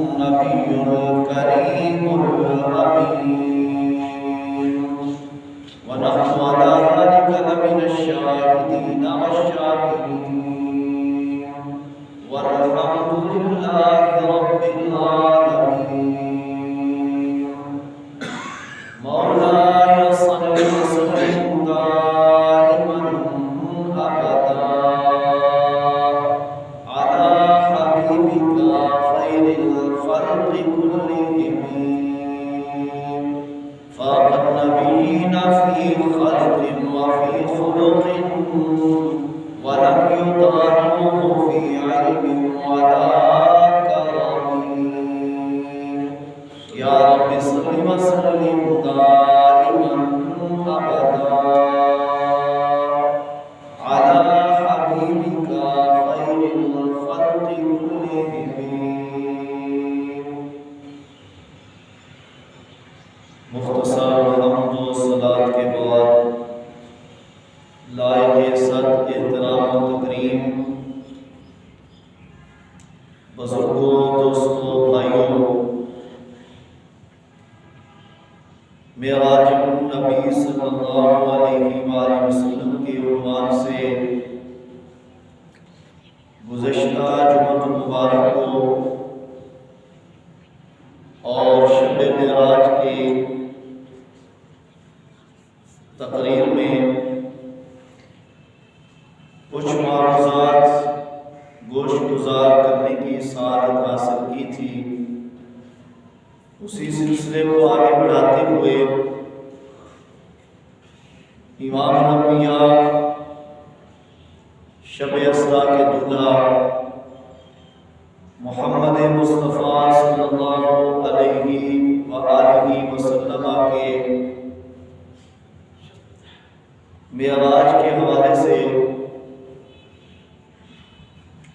النبي الكريم الأمين ونحن على ذلك لمن الشاهدين والشاكرين والحمد لله رب العالمين. مولاي صل وسلم دائما أبدا على حبيبك خير الخلق كلهم فاق النبيين في خلق وفي خلق ولم يضاهوه في علم ولا كرم. يا رب صل وسلم دائما أبدا على حبيبك خير الخلق كلهم. مختصر حمد و صلاۃ کے بعد لائق صد احترام و تکریم بزرگوں، دوستوں، بھائیوں، معراج النبی صلی اللہ علیہ وآلہ وسلم کے عنوان سے گزشتہ جمعہ المبارک کو اور شب معراج کے تقریر میں کچھ معروضات گوشت گزار کرنے کی سعادت حاصل کی تھی. اسی سلسلے کو آگے بڑھاتے ہوئے امام الانبیاء شب اسراء کے دلہا محمد مصطفیٰ صلی اللہ علیہ وآلہ وسلم کے معراج کے حوالے سے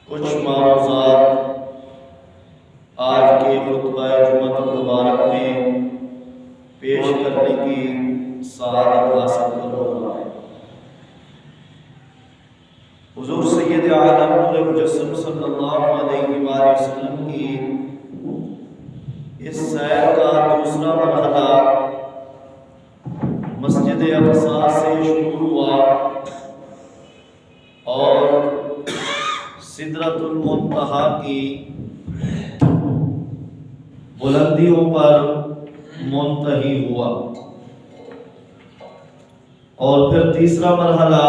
کچھ معروضات آج کے خطبہ جمعہ المبارک میں پیش کرنے کی سعادت حاصل کر رہا ہے. حضور سید عالم نور مجسم صلی اللہ علیہ وآلہ وسلم کی اس سیر کا دوسرا مرحلہ مسجد اقصی سے شروع ہوا اور سدرۃ المنتہا کی بلندیوں پر منتہی ہوا، اور پھر تیسرا مرحلہ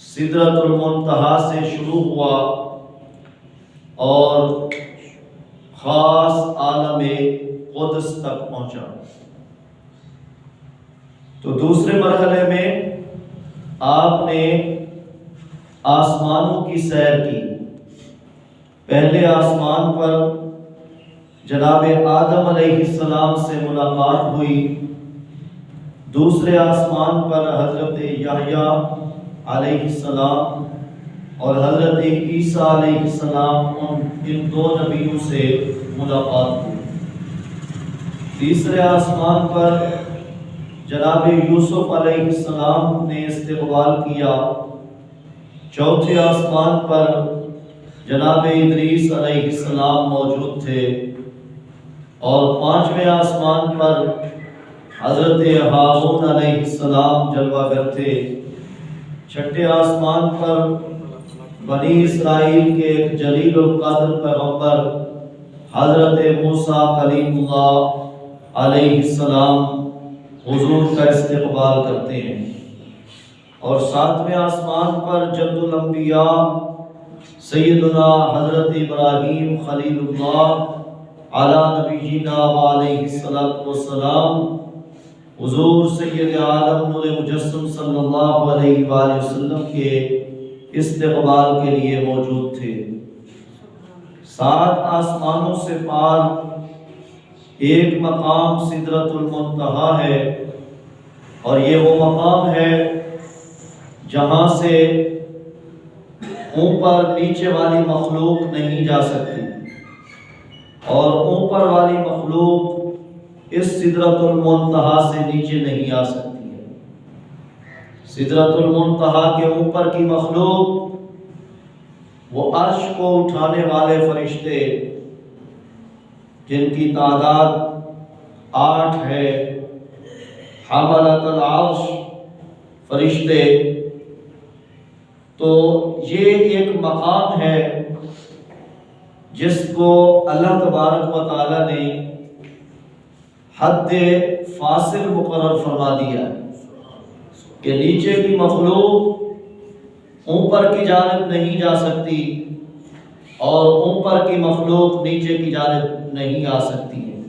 سدرۃ المنتہا سے شروع ہوا اور خاص عالم قدس تک پہنچا. تو دوسرے مرحلے میں آپ نے آسمانوں کی سیر کی. پہلے آسمان پر جناب آدم علیہ السلام سے ملاقات ہوئی، دوسرے آسمان پر حضرت یحییٰ علیہ السلام اور حضرت عیسیٰ علیہ السلام ان دو نبیوں سے ملاقات ہوئی. تیسرے آسمان پر جناب یوسف علیہ السلام نے استقبال کیا. چوتھے آسمان پر جناب ادریس علیہ السلام موجود تھے، اور پانچویں آسمان پر حضرت ہارون علیہ السلام جلوہ گر تھے. چھٹے آسمان پر بنی اسرائیل کے ایک جلیل القدر پیغمبر حضرت موسیٰ کلیم اللہ علیہ السلام حضور کا استقبال کرتے ہیں. اور ساتویں آسمان پر جد الانبیاء سیدنا حضرت ابراہیم خلیل اللہ علی نبینا وعلیہ السلام حضور سید عالم نور مجسم صلی اللہ علیہ وآلہ وسلم کے استقبال کے لیے موجود تھے. 7 آسمانوں سے پار ایک مقام سدرۃ المنتہا ہے، اور یہ وہ مقام ہے جہاں سے اوپر نیچے والی مخلوق نہیں جا سکتی، اور اوپر والی مخلوق اس سدرۃ المنتہا سے نیچے نہیں آ سکتی ہے. سدرۃ المنتہا کے اوپر کی مخلوق وہ عرش کو اٹھانے والے فرشتے جن کی تعداد 8 ہے، حملۃ العرش، فرشتے، تو یہ ایک مقام ہے جس کو اللہ تبارک و تعالی نے حد فاصل مقرر فرما دیا کہ نیچے کی مخلوق اوپر کی جانب نہیں جا سکتی اور اوپر کی مخلوق نیچے کی جانب نہیں آ سکتی ہے۔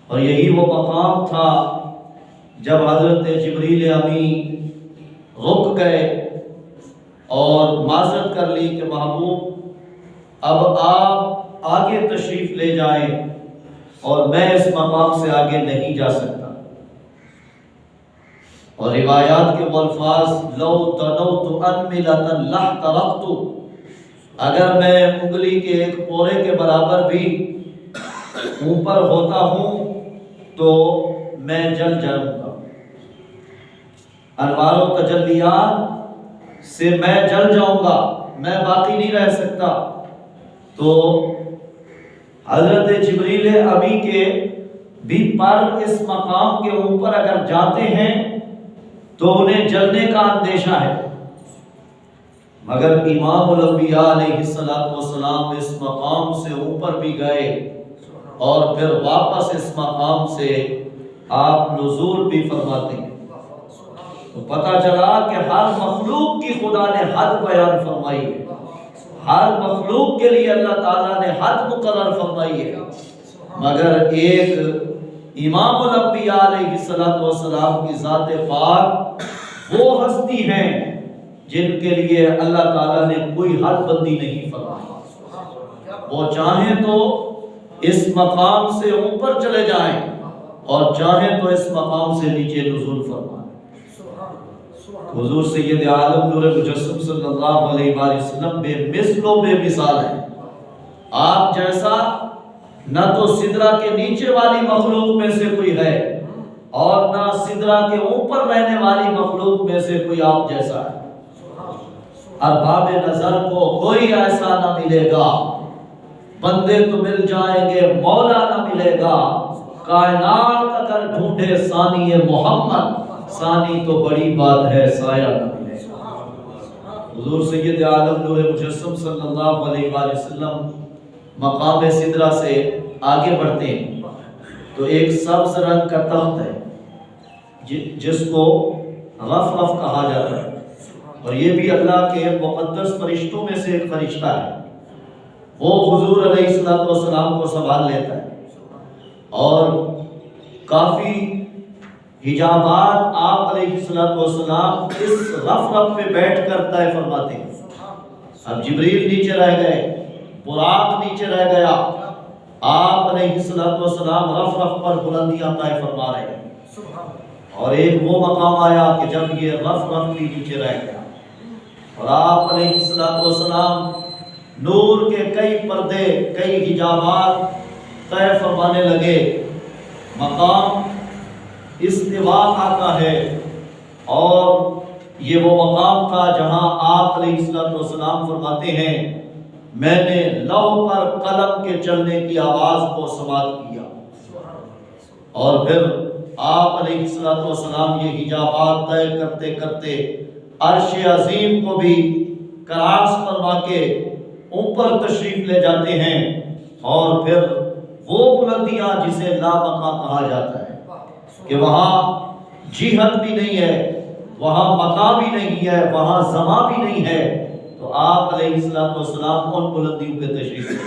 اور یہی وہ مقام تھا جب حضرت جبریل امین رک گئے اور معذرت کر لی کہ محبوب اب آپ آگے تشریف لے جائیں اور میں اس مقام سے آگے نہیں جا سکتا۔ اور روایات کے وہ الفاظ لو تنوت انملۃ لاحترقت، اگر میں انگلی کے ایک پورے کے برابر بھی اوپر ہوتا ہوں تو میں جل جاؤں گا، انوار و تجلیات سے میں جل جاؤں گا، میں باقی نہیں رہ سکتا۔ تو حضرت جبریل امی کے بھی پر اس مقام کے اوپر اگر جاتے ہیں تو انہیں جلنے کا اندیشہ ہے، مگر امام الانبیاء علیہ السلام اس مقام سے اوپر بھی گئے اور پھر واپس اس مقام سے آپ نزول بھی فرماتے ہیں۔ تو پتہ چلا کہ ہر مخلوق کی خدا نے حد بیان فرمائی ہے، ہر مخلوق کے لیے اللہ تعالیٰ نے حد مقرر فرمائی ہے، مگر ایک امام الانبیاء علیہ السلام کی ذات پاک وہ ہستی ہیں جن کے لیے اللہ تعالیٰ نے کوئی حد بندی نہیں فرمائی، وہ چاہیں تو اس مقام سے اوپر چلے جائیں اور چاہیں تو اس مقام سے نیچے نزول فرمائیں۔ حضور سید عالم نور مجسم صلی اللہ علیہ وآلہ وسلم بے مثل و بے مثال ہیں، آپ جیسا نہ تو سدرہ کے نیچے والی مخلوق میں سے کوئی ہے اور نہ سدرہ کے اوپر رہنے والی مخلوق میں سے کوئی آپ جیسا ہے۔ ارباب نظر کو کوئی ایسا نہ ملے گا، بندے تو مل جائیں گے مولا نہ ملے گا، کائنات اگر ڈھونڈے ثانی محمد، ثانی تو بڑی بات ہے سایہ نہ ملے گا۔ حضور سید عالم نور مجسم صلی اللہ علیہ وآلہ وسلم مقام سدرہ سے آگے بڑھتے ہیں تو ایک سبز رنگ کا تخت ہے جس کو رف رف کہا جاتا ہے، اور یہ بھی اللہ کے مقدس فرشتوں میں سے ایک فرشتہ ہے، وہ حضور علیہ السلام کو سنبھال لیتا ہے، اور کافی حجابات آپ علیہ السلام اس رف رف پہ بیٹھ کر طے فرماتے ہیں۔ اب جبریل نیچے رہ گئے، براق نیچے رہ گیا، آپ علیہ السلام رف رف پر بلندیاں طے فرما رہے ہیں، اور ایک وہ مقام آیا کہ جب یہ رف رف بھی نیچے رہ گیا اور آپ علیہ السلام نور کے کئی پردے، کئی حجابات طے فرمانے لگے، مقام استوا آتا ہے، اور یہ وہ مقام تھا جہاں آپ علیہ السلام فرماتے ہیں میں نے لوح پر قلم کے چلنے کی آواز کو سماعت کیا، اور پھر آپ علیہ السلام یہ حجابات طے کرتے کرتے عرش عظیم کو بھی کراس فرما کے اوپر تشریف لے جاتے ہیں، اور پھر وہ بلندیاں جسے لامقام کہا جاتا ہے کہ وہاں جہت بھی نہیں ہے، وہاں مقام بھی نہیں ہے، وہاں زمان بھی نہیں ہے، تو آپ علیہ السلام ان بلندیوں پہ تشریف لے۔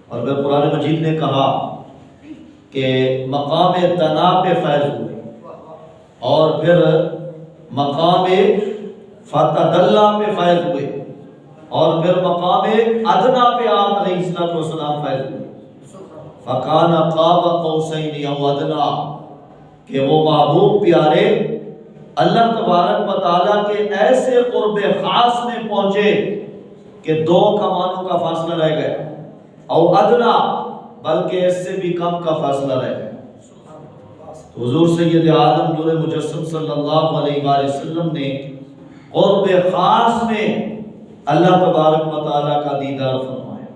اور پھر قرآن مجید نے کہا کہ مقام تنا پہ فیض ہوئے، اور پھر مقام فتدلہ پہ فیض ہوئے، اور پھر مقام ادنا پہ آپ علیہ السلام فیض ہوئے، فَقَانَ قَابَ قَوْسَيْنِ اَوْ أَدْنَىٰ، کہ وہ محبوب پیارے اللہ تبارک و تعالیٰ کے ایسے قرب خاص میں پہنچے کہ 2 کمانوں کا فاصلہ رہ گیا، او ادنا، بلکہ اس سے بھی کم کا فاصلہ رہ گیا۔ حضور سید عالم نور مجسم صلی اللہ علیہ وآلہ وسلم نے قرب خاص میں اللہ تبارک و تعالیٰ کا دیدار فرمایا۔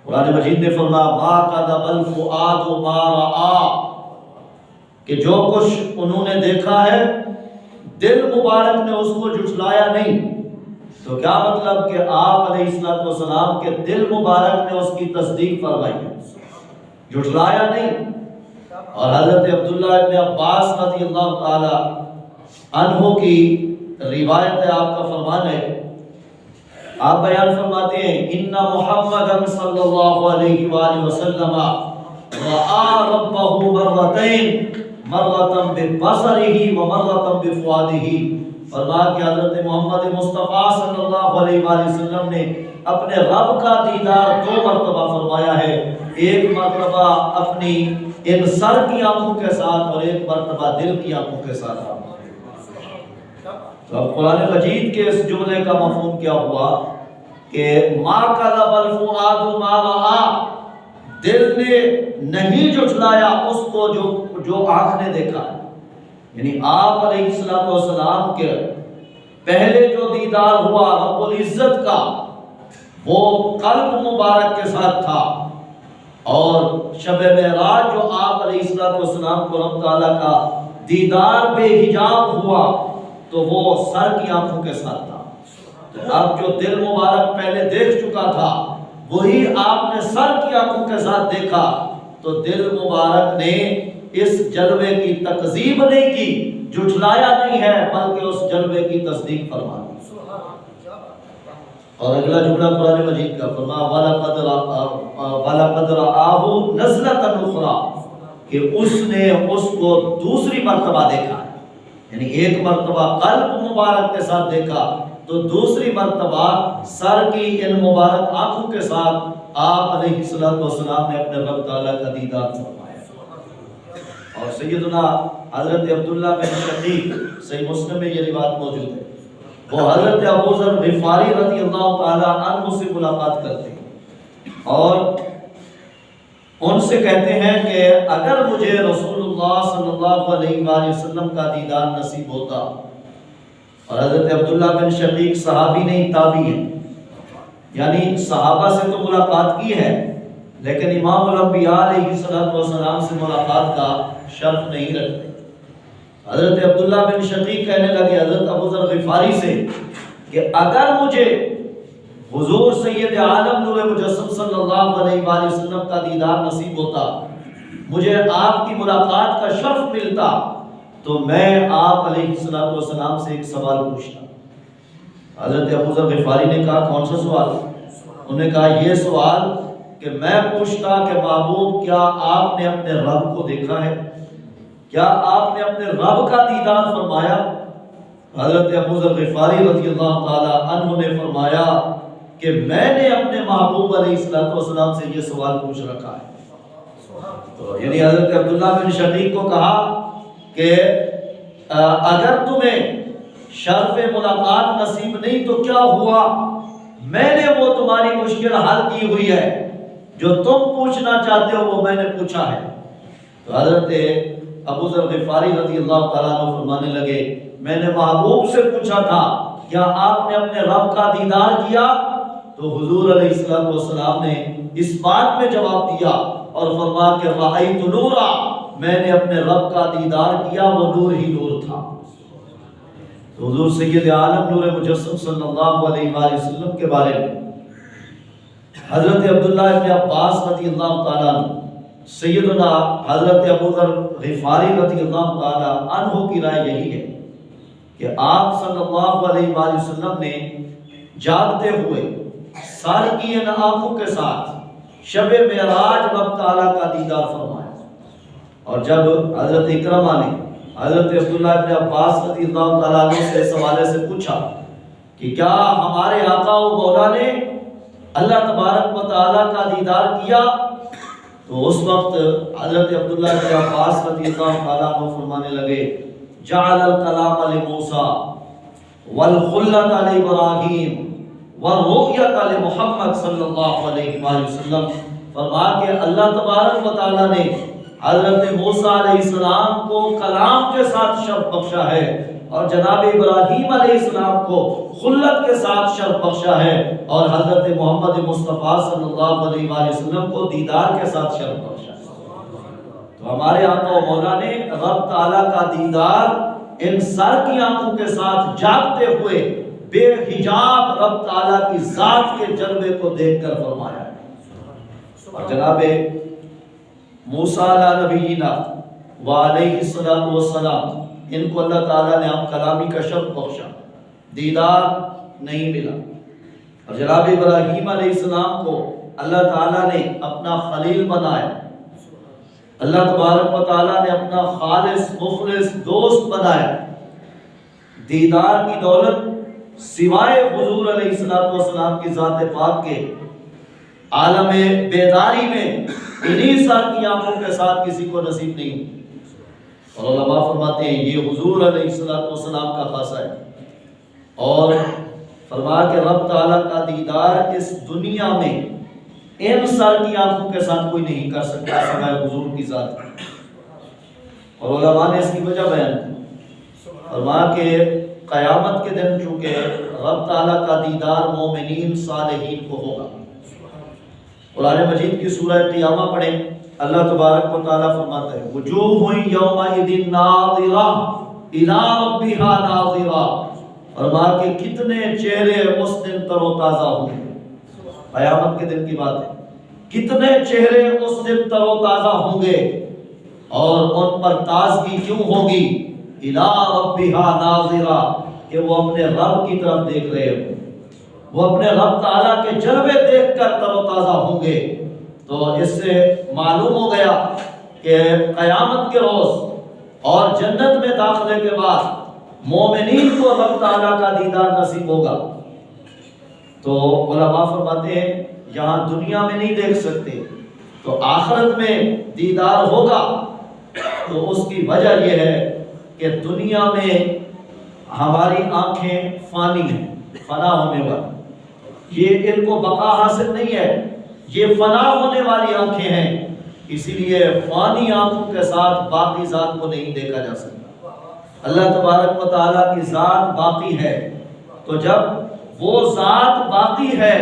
قرآن مجید نے فرمایا ما کذب الفؤاد ما رأى، کہ جو کچھ انہوں نے دیکھا ہے دل مبارک نے اس کو جھٹلایا نہیں۔ تو کیا مطلب کہ آپ علیہ الصلوۃ والسلام کے دل مبارک نے اس کی تصدیق فرمائی، جھٹلایا نہیں۔ اور حضرت عبداللہ ابن عباس رضی اللہ تعالی عنہ کی روایت ہے، آپ کا فرمان ہے، آپ بیان فرماتے ہیں ان محمد صلی اللہ علیہ وآلہ وسلم رأى ربه مرتين مرة ببصره ومرة بفؤاده، فرمایا کہ حضرت محمد مصطفیٰ صلی اللہ علیہ وآلہ وسلم نے اپنے رب کا دیدار 2 مرتبہ فرمایا ہے، ایک مرتبہ اپنی ان سر کی آنکھوں کے ساتھ اور ایک مرتبہ دل کی آنکھوں کے ساتھ۔ تو اب قرآن مجید کے اس جملے کا مفہوم کیا ہوا کہ ما کذب الفؤاد ما رأى، دل نے نہیں جھٹلایا اس کو جو آنکھ نے دیکھا ہے۔ یعنی آپ علیہ الصلوۃ والسلام کے پہلے جو دیدار ہوا رب العزت کا وہ قلب مبارک کے ساتھ تھا، اور شب معراج جو آپ علیہ الصلوۃ والسلام کو رب تعالیٰ کا دیدار بے حجاب ہوا تو وہ سر کی آنکھوں کے ساتھ تھا۔ تو اب جو دل مبارک پہلے دیکھ چکا تھا وہی آپ نے سر کی آنکھوں کے ساتھ دیکھا، تو دل مبارک نے اس جلوے کی تکذیب نہیں کی، جھٹلایا نہیں ہے، بلکہ اس جلوے کی تصدیق فرما دی۔ اور اگلا جملہ قرآن مجید کا فرمایا وَلَقَدْ رَآهُ نَزْلَةً أُخْرَى، کہ اس نے اس کو دوسری مرتبہ دیکھا، یعنی ایک مرتبہ قلب مبارک کے ساتھ دیکھا، تو دوسری مرتبہ سر کی ان مبارک آنکھوں کے ساتھ آپ علیہ الصلوۃ والسلام نے اپنے رب تعالیٰ کا دیدار فرمایا۔ اور سیدنا حضرت عبداللہ بن شقیق، صحیح مسلم میں یہ روایت موجود ہے، وہ حضرت ابو ذر غفاری رضی اللہ تعالیٰ عنہ سے ملاقات کرتے ہیں اور ان سے کہتے ہیں کہ اگر مجھے رسول اللہ صلی اللہ علیہ وآلہ وسلم کا دیدار نصیب ہوتا، اور حضرت عبداللہ بن شقیق صحابی نہیں تابعی ہیں، یعنی صحابہ سے تو ملاقات کی ہے لیکن امام الانبیاء علیہ السلام سے ملاقات کا شرف نہیں رکھتے۔ حضرت عبداللہ بن شقیق کہنے لگے حضرت ابو ذر غفاری سے کہ اگر مجھے حضور سید عالم نور مجسم صلی اللہ علیہ وآلہ وسلم کا دیدار نصیب ہوتا، مجھے آپ کی ملاقات کا شرف ملتا، تو میں آپ علیہ السلام سے ایک سوال پوچھتا۔ حضرت ابو ذر غفاری نے کہا کون سا سوال؟ انہوں نے کہا یہ سوال کہ میں پوچھتا کہ محبوب کیا آپ نے اپنے رب کو دیکھا ہے؟ کیا آپ نے اپنے رب کا دیدار فرمایا؟ حضرت ابو ذر غفاری رضی اللہ تعالی عنہ نے فرمایا کہ میں نے اپنے محبوب علیہ السلام سے یہ سوال پوچھ رکھا ہے۔ تو یعنی حضرت عبداللہ بن شقیق کو کہا کہ اگر تمہیں شرف ملاقات نصیب نہیں تو کیا ہوا، میں نے وہ تمہاری مشکل حل کی ہوئی ہے، جو تم پوچھنا چاہتے ہو وہ میں نے پوچھا ہے۔ تو حضرت ابو ذر غفاری رضی اللہ تعالیٰ عنہ فرمانے لگے میں نے محبوب سے پوچھا تھا کیا آپ نے اپنے رب کا دیدار کیا؟ تو حضور علیہ السلام نے اس بات میں جواب دیا اور فرمایا کہ رأیت نورا، میں نے اپنے رب کا دیدار کیا، وہ نور ہی نور تھا۔ تو حضور سید عالم نور مجسم صلی اللہ علیہ وآلہ وسلم کے بارے میں حضرت عبداللہ ابن عباس رضی اللہ تعالیٰ عنہ، سیدنا حضرت ابو ذر غفاری رضی اللہ تعالیٰ عنہ کی رائے یہی ہے کہ آپ صلی اللہ علیہ وآلہ وسلم نے جاگتے ہوئے سر کی ان آنکھوں کے ساتھ شب معراج رب تعالیٰ کا دیدار فرمایا۔ اور جب حضرت اکرمہ نے حضرت عبداللہ ابن عباس رضی اللہ تعالیٰ عنہ سے اس حوالے سے پوچھا کہ کیا ہمارے آقا و مولا نے اللہ تبارک و تعالیٰ کا دیدار کیا، تو اس وقت حضرت عبداللہ ابن عباس رضی اللہ تعالیٰ عنہ فرمانے لگے جعل الکلام لموسیٰ والخلۃ لابراہیم والرؤیۃ لمحمد صلی اللہ علیہ وآلہ وسلم، فرمایا کہ اللہ تبارک و تعالیٰ نے حضرت موسیٰ علیہ السلام کو کلام کے ساتھ شرف بخشا ہے، اور جناب ابراہیم علیہ السلام کو خلت کے ساتھ شرف بخشا ہے، اور حضرت محمد مصطفیٰ صلی اللہ علیہ وآلہ وسلم کو دیدار کے ساتھ شرف بخشا ہے۔ تو ہمارے آقا و مولا نے رب تعالیٰ کا دیدار ان سر کی آنکھوں کے ساتھ جاگتے ہوئے بے حجاب رب تعالیٰ کی ذات کے جلوے کو دیکھ کر فرمایا ہے۔ اور جناب موسیٰ علیہ نبینا وعلیہ السلام، ان کو اللہ تعالیٰ نے ہم کلامی کا شرف بخشا، دیدار نہیں ملا۔ اور جناب ابراہیم علیہ السلام کو اللہ تعالیٰ نے اپنا خلیل بنایا، اللہ تبارک و تعالیٰ نے اپنا خالص مخلص دوست بنایا۔ دیدار کی دولت سوائے حضور علیہ السلام کی ذات پاک کے عالم بیداری میں انہی سر کی آنکھوں کے ساتھ کسی کو نصیب نہیں۔ اور علماء فرماتے ہیں یہ حضور علیہ السلام کا خاصہ ہے، اور فرمایا کہ رب تعالیٰ کا دیدار اس دنیا میں ان سر کی آنکھوں کے ساتھ کوئی نہیں کر سکتا سوائے حضور کی ذات۔ اور علماء نے اس کی وجہ بیان کی، فرمایا کہ قیامت کے دن چونکہ رب تعالیٰ کا دیدار مومنین صالحین کو ہوگا۔ قرآن مجید کی سورہ قیامہ پڑھیں، اللہ تبارک و تعالیٰ فرماتا ہے وجوہ یومئذ ناظرہ الی ربہا ناظرہ، فرمایا کہ کتنے چہرے اس دن تر و تازہ ہوں گے۔ قیامت کے دن کی بات ہے، کتنے چہرے اس دن تر و تازہ ہوں گے، اور ان پر تازگی کیوں ہوگی؟ الی ربہا ناظرہ، کہ وہ اپنے رب کی طرف دیکھ رہے ہوں، وہ اپنے رب تعالیٰ کے جلوے دیکھ کر تر و تازہ ہوں گے۔ تو اس سے معلوم ہو گیا کہ قیامت کے روز اور جنت میں داخلے کے بعد مومنین کو رب تعالیٰ کا دیدار نصیب ہوگا۔ تو علماء فرماتے ہیں یہاں دنیا میں نہیں دیکھ سکتے، تو آخرت میں دیدار ہوگا۔ تو اس کی وجہ یہ ہے کہ دنیا میں ہماری آنکھیں فانی ہیں، فنا ہونے والی، یہ ان کو بقا حاصل نہیں ہے، یہ فنا ہونے والی آنکھیں ہیں، اسی لیے فانی آنکھوں کے ساتھ باقی ذات کو نہیں دیکھا جا سکتا۔ اللہ تبارک و تعالیٰ کی ذات باقی ہے، تو جب وہ ذات باقی ہے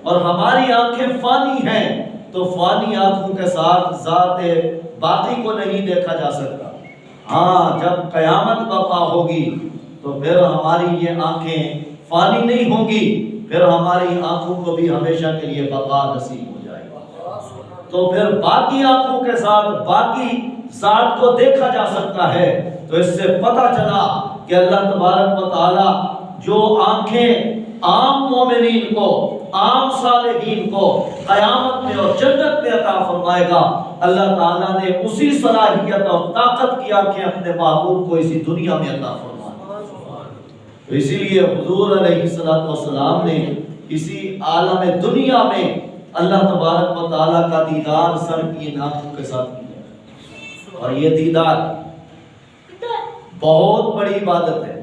اور ہماری آنکھیں فانی ہیں، تو فانی آنکھوں کے ساتھ ذات باقی کو نہیں دیکھا جا سکتا۔ ہاں جب قیامت برپا ہوگی تو پھر ہماری یہ آنکھیں فانی نہیں ہوں گی، پھر ہماری آنکھوں کو بھی ہمیشہ کے لیے بقا نصیب ہو جائے گا۔ تو پھر باقی آنکھوں کے ساتھ باقی ذات کو دیکھا جا سکتا ہے۔ تو اس سے پتہ چلا کہ اللہ تبارک و تعالی جو آنکھیں عام مومنین کو، عام صالحین کو قیامت میں اور جنت میں عطا فرمائے گا، اللہ تعالیٰ نے اسی صلاحیت اور طاقت کی آنکھیں اپنے محبوب کو اسی دنیا میں عطا فرمائے۔ تو اسی لیے حضور علیہ السلام نے اسی عالم دنیا میں اللہ تبارک و تعالیٰ کا دیدار سر کی آنکھوں کے ساتھ کیا، اور یہ دیدار بہت بڑی عبادت ہے۔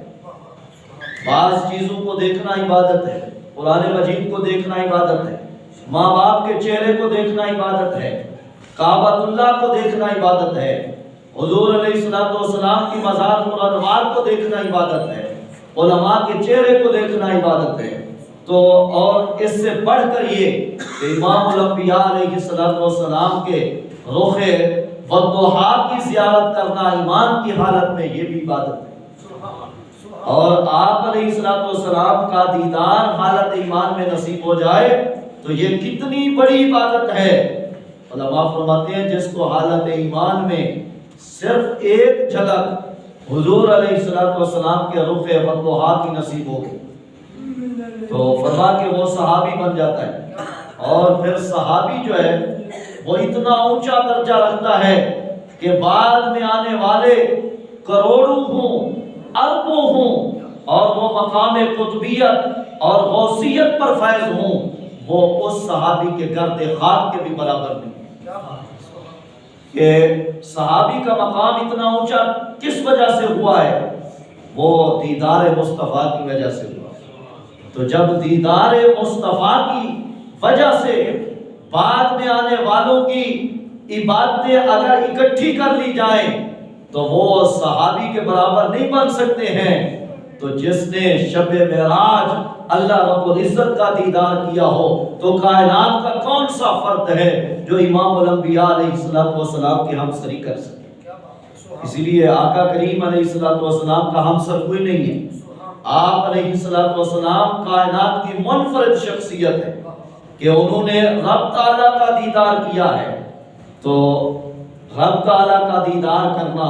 بعض چیزوں کو دیکھنا عبادت ہے، قرآن مجید کو دیکھنا عبادت ہے، ماں باپ کے چہرے کو دیکھنا عبادت ہے، کعبۃ اللہ کو دیکھنا عبادت ہے، حضور علیہ السلام کی مزار منور کو دیکھنا عبادت ہے، علماء کے چہرے کو دیکھنا عبادت ہے۔ تو اور اس سے بڑھ کر یہ کہ امام الانبیاء علیہ السلام کے رخ والضحیٰ کی زیارت کرنا ایمان کی حالت میں یہ بھی عبادت ہے، اور آپ علیہ السلام کا دیدار حالت ایمان میں نصیب ہو جائے تو یہ کتنی بڑی عبادت ہے۔ علماء فرماتے ہیں جس کو حالت ایمان میں صرف ایک جھلک حضور علیہ السلام کے رخ والضحیٰ کی نصیب ہو گئی تو فرما کہ وہ صحابی بن جاتا ہے، اور پھر صحابی جو ہے وہ اتنا اونچا درجہ رکھتا ہے کہ بعد میں آنے والے کروڑوں ہوں، اربوں ہوں، اور وہ مقام قطبیت اور غوثیت پر فائز ہوں، وہ اس صحابی کے گرد خاک کے بھی برابر نہیں۔ کہ صحابی کا مقام اتنا اونچا کس وجہ سے ہوا ہے؟ وہ دیدار مصطفیٰ کی وجہ سے ہوا۔ تو جب دیدار مصطفیٰ کی وجہ سے بعد میں آنے والوں کی عبادتیں اگر اکٹھی کر لی جائیں تو وہ صحابی کے برابر نہیں بن سکتے ہیں۔ تو جس نے شب معراج اللہ رب العزت کا دیدار کیا ہو تو کائنات کا کون سا فرد ہے جو امام الانبیاء علیہ السلام کے ہمسری کر سکے؟ اسی لیے آقا کریم علیہ السلام کا ہمسر کوئی نہیں ہے۔ آپ علیہ السلام کائنات کی منفرد شخصیت ہے کہ انہوں نے رب تعالیٰ کا دیدار کیا ہے۔ تو رب تعالیٰ کا دیدار کرنا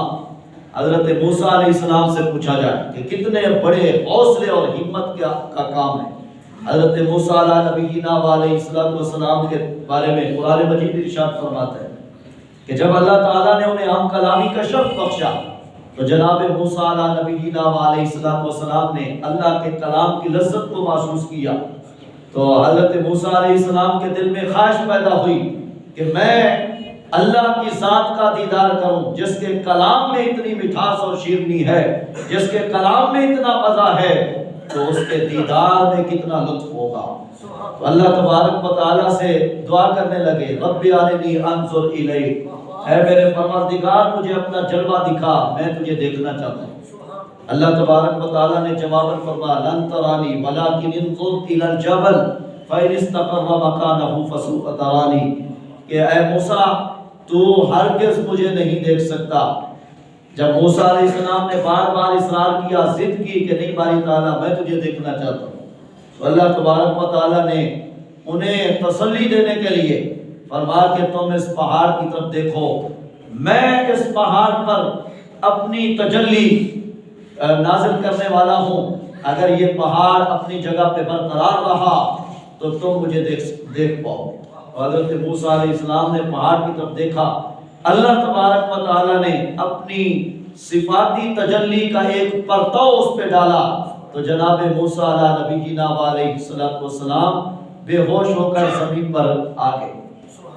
حضرت موسیٰ علیہ السلام سے پوچھا جائے کہ کتنے بڑے حوصلے اور ہمت کا کام ہے۔ حضرت موسیٰ نبینا علیہ السلام کے بارے میں قرآن مجید ارشاد فرماتا ہے کہ جب اللہ تعالیٰ نے انہیں ہم کلامی کا شرف بخشا تو جناب موسیٰ نبینا علیہ السلام نے اللہ کے کلام کی لذت کو محسوس کیا۔ تو حضرت موسیٰ علیہ السلام کے دل میں خواہش پیدا ہوئی کہ میں اللہ کی ذات کا دیدار کروں جس کے کلام میں اتنی مٹھاس اور شیرینی ہے، جس کے کلام میں اتنا مزہ ہے، تو اس کے دیدار میں کتنا لطف ہوگا۔ تو اللہ تبارک و تعالیٰ سے دعا کرنے لگے، رب ارنی انظر الیک، اے میرے پروردگار مجھے اپنا جلوہ دکھا، میں تجھے دیکھنا چاہتا ہوں۔ اللہ تبارک و تعالیٰ نے جواباً فرمایا لن ترانی ولکن انظر الی الجبل فإن استقر مکانہ فسوف ترانی، کہ اے موسیٰ تو ہرگز مجھے نہیں دیکھ سکتا۔ جب موسیٰ علیہ السلام نے بار بار اصرار کیا، ضد کی کہ نہیں باری تعالیٰ میں تجھے دیکھنا چاہتا ہوں، تو اللہ تبارک و تعالیٰ نے انہیں تسلی دینے کے لیے فرمایا کہ تم اس پہاڑ کی طرف دیکھو، میں اس پہاڑ پر اپنی تجلی نازل کرنے والا ہوں، اگر یہ پہاڑ اپنی جگہ پہ برقرار رہا تو تم مجھے دیکھ پاؤ۔ حضرت موسیٰ علیہ السلام نے پہاڑ کی طرف دیکھا، اللہ تبارک و تعالیٰ نے اپنی صفاتی تجلی کا ایک پرتو اس پہ ڈالا، تو جناب موسیٰ نبینا علیہ السلام بے ہوش ہو کر زمین پر آ گئے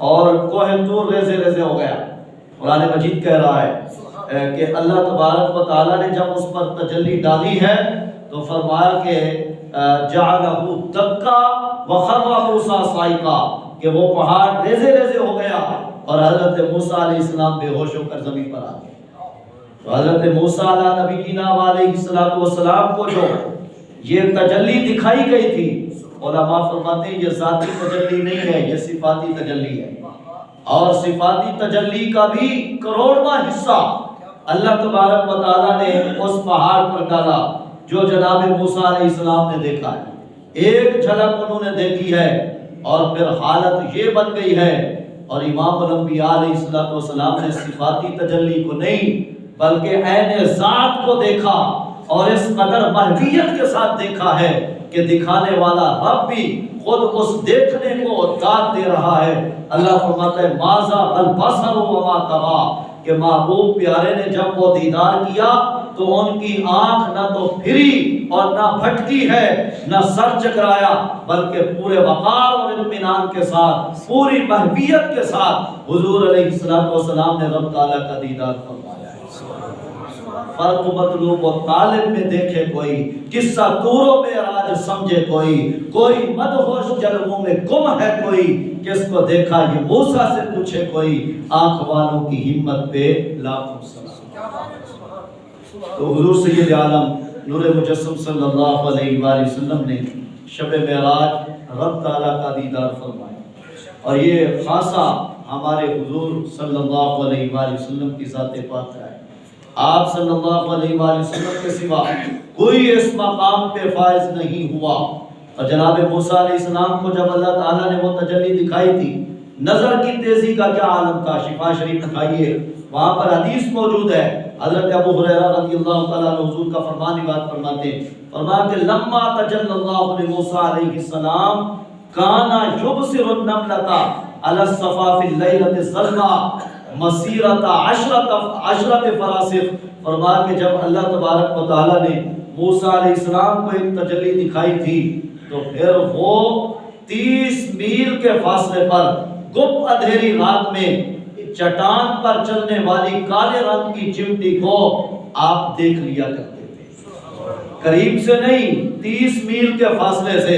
اور کوہ طور ریزے ریزے ہو گیا۔ قرآن مجید کہہ رہا ہے کہ اللہ تبارک و تعالیٰ نے جب اس پر تجلی ڈالی ہے تو فرمایا کہ جعلہ دکا وخر موسیٰ صعقا، کہ وہ پہاڑ ریزے ریزے ہو گیا اور حضرت موسیٰ علیہ السلام بے ہوش ہو کر زمین پر آ گئے۔ تو حضرت موسیٰ نبینا علیہ السلام کو جو یہ تجلی دکھائی گئی تھی، علماء فرماتے ہیں یہ ذاتی تجلی نہیں ہے، یہ صفاتی تجلی ہے، اور صفاتی تجلی کا بھی کروڑواں حصہ اللہ تبارک و تعالیٰ نے اس پہاڑ پر ڈالا جو جناب موسیٰ علیہ السلام نے دیکھا ہے۔ ایک جھلک انہوں نے دیکھی ہے اور پھر حالت یہ بن گئی ہے، اور امام الانبیاء علیہ السلام نے صفاتی تجلی کو نہیں بلکہ عین ذات کو دیکھا، اور اس قدر محویت کے ساتھ دیکھا ہے کہ دکھانے والا رب بھی خود اس دیکھنے کو داد دے رہا ہے۔ اللہ فرماتا ہے ماذا البصر وما طغى، کہ محبوب پیارے نے جب وہ دیدار کیا تو ان کی آنکھ نہ تو پھری اور نہ بھٹکی ہے، نہ سر چکرایا، بلکہ پورے وقار اور اطمینان کے ساتھ، پوری محبیت کے ساتھ حضور علیہ السلام نے رب تعالیٰ کا دیدار فرمایا ہے۔ فرق مطلوب و طالب میں دیکھے کوئی، قصہ طور و معراج سمجھے کوئی مدہوش جلووں میں گم ہے کوئی، کس کو دیکھا یہ موسیٰ سے پوچھے کوئی، آنکھ والوں کی ہمت پہ لاکھوں سلام۔ تو حضور سید عالم نور مجسم صلی اللہ علیہ وآلہ وسلم نے شب معراج رب تعالیٰ کا دیدار فرمایا، اور یہ خاصہ ہمارے حضور صلی اللہ علیہ وآلہ وسلم کی ذات پاک ہے۔ آپ صلی اللہ علیہ وآلہ وسلم کے سوا کوئی اس مقام پہ فائز نہیں ہوا۔ اور جناب موسیٰ علیہ السلام کو جب اللہ تعالیٰ نے وہ تجلی دکھائی تھی، نظر کی تیزی کا کیا عالم تھا، شفا شریف دکھائیے، وہاں پر حدیث موجود ہے، حضرت ابو ہریرہ رضی اللہ تعالیٰ عنہ حضور کا فرمان بات فرماتے ہیں، فرمایا کہ لما تجلی اللہ لموسیٰ علیہ السلام کانا یبصر النملۃ علی الصفا فی اللیلۃ الظلماء مسیرۃ عشرۃ فراسخ، فرمایا کہ جب اللہ تبارک و تعالیٰ نے موسیٰ علیہ السلام کو ایک تجلی دکھائی تھی تو پھر وہ 30 میل کے فاصلے پر گپ اندھیری رات میں چٹان پر چلنے والی کالے رنگ کی چمٹی کو آپ دیکھ لیا کرتے تھے، قریب سے نہیں 30 میل کے فاصلے سے،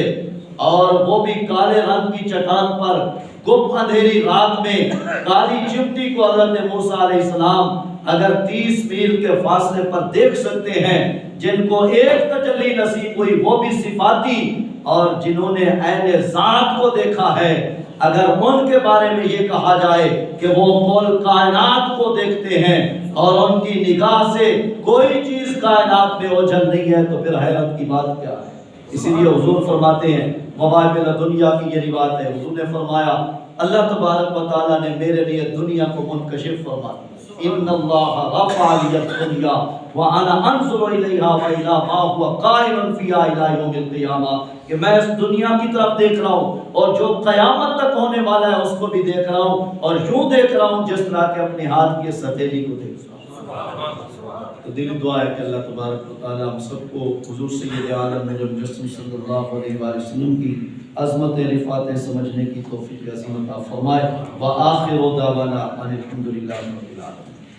اور وہ بھی کالے رنگ کی چٹان پر گپ اندھیری رات میں کالی چمٹی کو حضرت موسیٰ علیہ السلام اگر 30 میل کے فاصلے پر دیکھ سکتے ہیں جن کو ایک تجلی نصیب ہوئی وہ بھی صفاتی، اور جنہوں نے عین ذات کو دیکھا ہے، اگر ان کے بارے میں یہ کہا جائے کہ وہ کل کائنات کو دیکھتے ہیں اور ان کی نگاہ سے کوئی چیز کائنات میں اوجھل نہیں ہے، تو پھر حیرت کی بات کیا ہے؟ اسی لیے حضور فرماتے ہیں، مواہب دنیا کی یہ روایت ہے، حضور نے فرمایا اللہ تبارک و تعالیٰ نے میرے لیے دنیا کو منکشف فرما دیا، ان اللہ رفع لی الدنیا وانا انظر الیہا والی ما هو قائم فیہا الی یوم القیامہ، کہ میں اس دنیا کی طرف دیکھ رہا ہوں اور جو قیامت تک ہونے والا ہے اس کو بھی دیکھ رہا ہوں، اور یوں دیکھ رہا ہوں جس طرح کہ اپنے ہاتھ کی اس ہتھیلی کو دیکھ رہا ہوں۔ تو دلی دعا ہے کہ اللہ تبارک و تعالی ہم سب کو حضور سید عالم نبی مجسم صلی اللہ علیہ وآلہ وسلم کی عظمت رفعت سمجھنے کی توفیق عظیم عطا فرمائے۔ وآخر دعوانا ان الحمد للہ رب العالمین۔